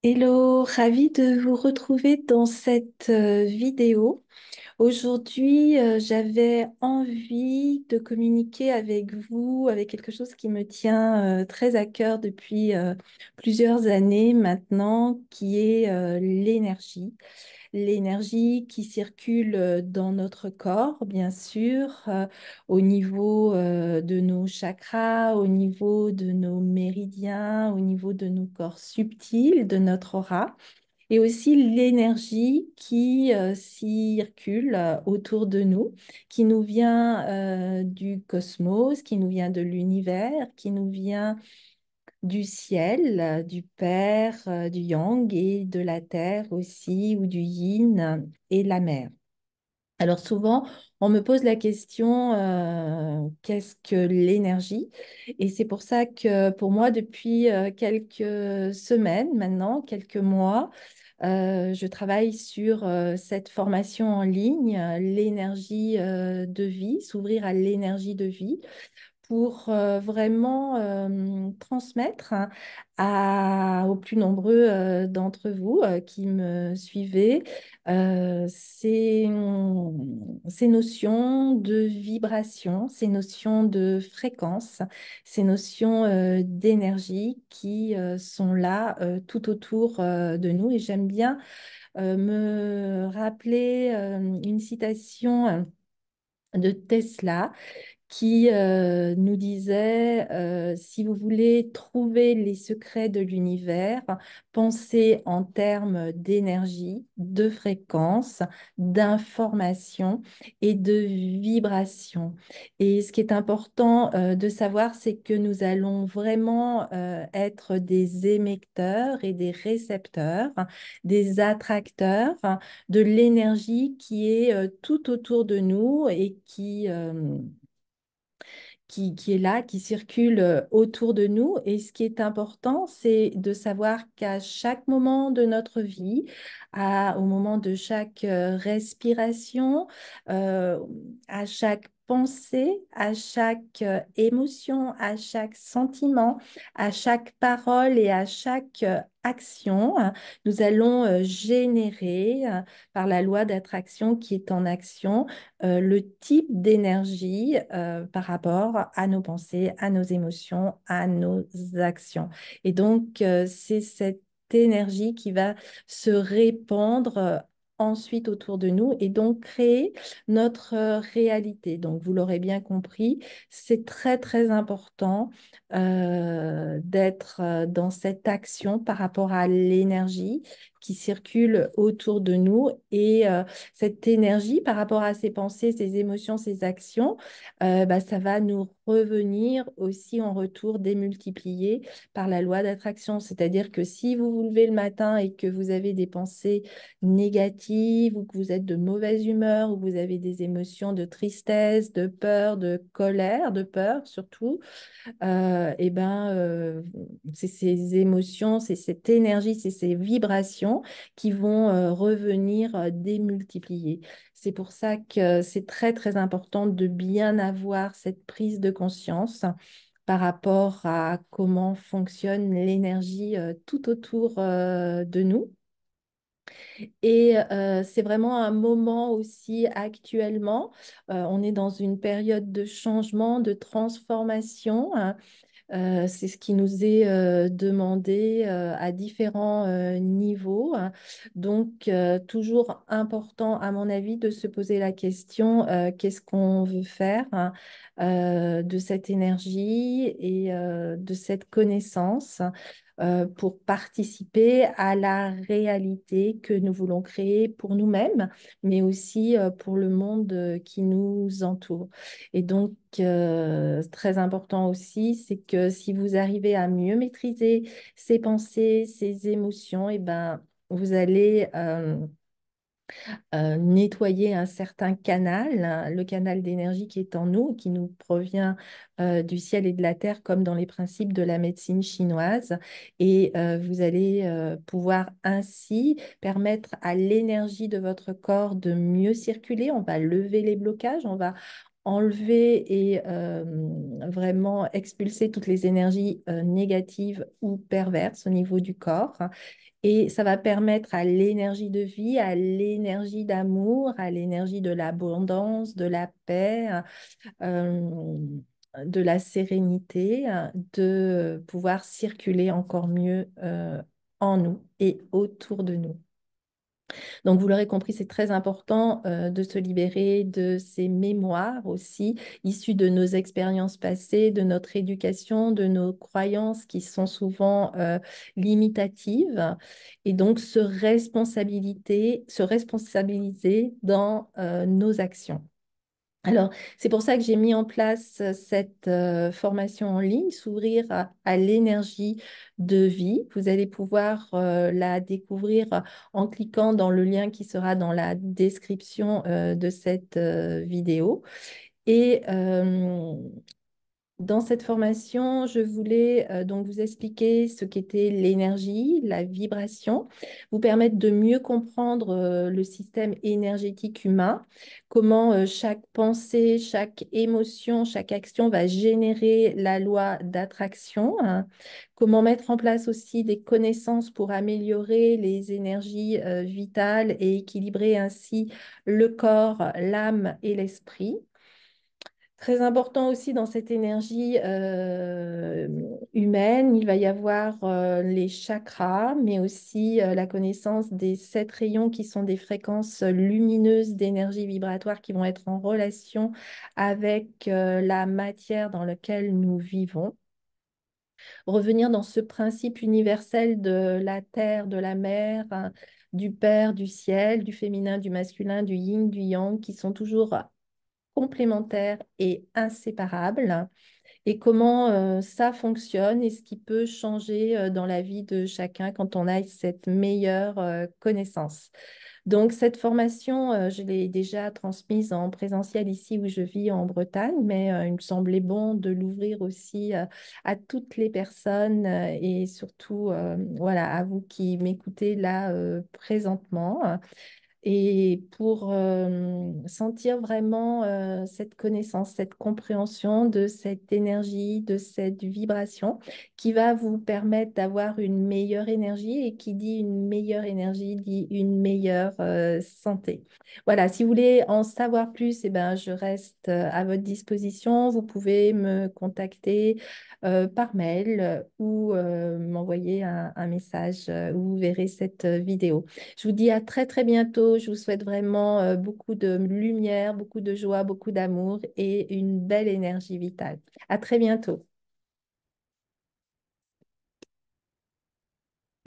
Hello, ravie de vous retrouver dans cette vidéo. Aujourd'hui, j'avais envie de communiquer avec vous, avec quelque chose qui me tient très à cœur depuis plusieurs années maintenant, qui est l'énergie. L'énergie qui circule dans notre corps, bien sûr, au niveau de nos chakras, au niveau de nos méridiens, au niveau de nos corps subtils, de notre aura, et aussi l'énergie qui circule autour de nous, qui nous vient du cosmos, qui nous vient de l'univers, qui nous vient du ciel, du Père, du Yang et de la Terre aussi, ou du Yin et la mer. Alors souvent, on me pose la question, qu'est-ce que l'énergie? Et c'est pour ça que pour moi, depuis quelques semaines maintenant, quelques mois, je travaille sur cette formation en ligne, l'énergie de vie, s'ouvrir à l'énergie de vie pour vraiment transmettre aux plus nombreux d'entre vous qui me suivez ces notions de vibration, ces notions de fréquence, ces notions d'énergie qui sont là tout autour de nous. Et j'aime bien me rappeler une citation de Tesla qui nous disait, si vous voulez trouver les secrets de l'univers, pensez en termes d'énergie, de fréquence, d'information et de vibration. Et ce qui est important de savoir, c'est que nous allons vraiment être des émetteurs et des récepteurs, des attracteurs de l'énergie qui est tout autour de nous et qui est là, qui circule autour de nous. Et ce qui est important, c'est de savoir qu'à chaque moment de notre vie, au moment de chaque respiration, euh, à chaque pensée, à chaque émotion, à chaque sentiment, à chaque parole et à chaque action, nous allons générer, par la loi d'attraction qui est en action, le type d'énergie par rapport à nos pensées, à nos émotions, à nos actions. Et donc, c'est cette énergie qui va se répandre ensuite autour de nous et donc créer notre réalité. Donc, vous l'aurez bien compris, c'est très, très important d'être dans cette action par rapport à l'énergie qui circule autour de nous et cette énergie par rapport à ses pensées, ses émotions, ses actions, bah, ça va nous revenir aussi en retour démultiplié par la loi d'attraction. C'est-à-dire que si vous vous levez le matin et que vous avez des pensées négatives ou que vous êtes de mauvaise humeur ou que vous avez des émotions de tristesse, de peur, de colère, de peur surtout, et ben, c'est ces émotions, c'est cette énergie, c'est ces vibrations qui vont revenir démultiplier. C'est pour ça que c'est très, très important de bien avoir cette prise de conscience par rapport à comment fonctionne l'énergie tout autour de nous. Et c'est vraiment un moment aussi actuellement. On est dans une période de changement, de transformation, hein. C'est ce qui nous est demandé à différents niveaux, hein. Donc, toujours important, à mon avis, de se poser la question, qu'est-ce qu'on veut faire hein, de cette énergie et de cette connaissance pour participer à la réalité que nous voulons créer pour nous-mêmes, mais aussi pour le monde qui nous entoure. Et donc, très important aussi, c'est que si vous arrivez à mieux maîtriser ces pensées, ces émotions, et ben, vous allez nettoyer un certain canal, hein, le canal d'énergie qui est en nous, qui nous provient du ciel et de la terre, comme dans les principes de la médecine chinoise. Et vous allez pouvoir ainsi permettre à l'énergie de votre corps de mieux circuler. On va lever les blocages, on va enlever et vraiment expulser toutes les énergies négatives ou perverses au niveau du corps. Et ça va permettre à l'énergie de vie, à l'énergie d'amour, à l'énergie de l'abondance, de la paix, euh, de la sérénité, de pouvoir circuler encore mieux en nous et autour de nous. Donc, vous l'aurez compris, c'est très important de se libérer de ces mémoires aussi, issues de nos expériences passées, de notre éducation, de nos croyances qui sont souvent limitatives. Et donc, se responsabiliser dans nos actions. Alors, c'est pour ça que j'ai mis en place cette formation en ligne, s'ouvrir à l'énergie de vie. Vous allez pouvoir la découvrir en cliquant dans le lien qui sera dans la description de cette vidéo. Et dans cette formation, je voulais donc vous expliquer ce qu'était l'énergie, la vibration, vous permettre de mieux comprendre le système énergétique humain, comment chaque pensée, chaque émotion, chaque action va générer la loi d'attraction, hein, comment mettre en place aussi des connaissances pour améliorer les énergies vitales et équilibrer ainsi le corps, l'âme et l'esprit. Très important aussi dans cette énergie humaine, il va y avoir les chakras, mais aussi la connaissance des 7 rayons qui sont des fréquences lumineuses d'énergie vibratoire qui vont être en relation avec la matière dans laquelle nous vivons. Revenir dans ce principe universel de la terre, de la mer, hein, du père, du ciel, du féminin, du masculin, du yin, du yang, qui sont toujours complémentaires et inséparables, et comment ça fonctionne et ce qui peut changer dans la vie de chacun quand on a cette meilleure connaissance. Donc, cette formation, je l'ai déjà transmise en présentiel ici où je vis en Bretagne, mais il me semblait bon de l'ouvrir aussi à toutes les personnes et surtout voilà, à vous qui m'écoutez là présentement. Et pour sentir vraiment cette connaissance, cette compréhension de cette énergie, de cette vibration qui va vous permettre d'avoir une meilleure énergie et qui dit une meilleure énergie dit une meilleure santé. Voilà, si vous voulez en savoir plus, eh ben, je reste à votre disposition. Vous pouvez me contacter par mail ou m'envoyer un message où vous verrez cette vidéo. Je vous dis à très très bientôt. Je vous souhaite vraiment beaucoup de lumière, beaucoup de joie, beaucoup d'amour et une belle énergie vitale. À très bientôt.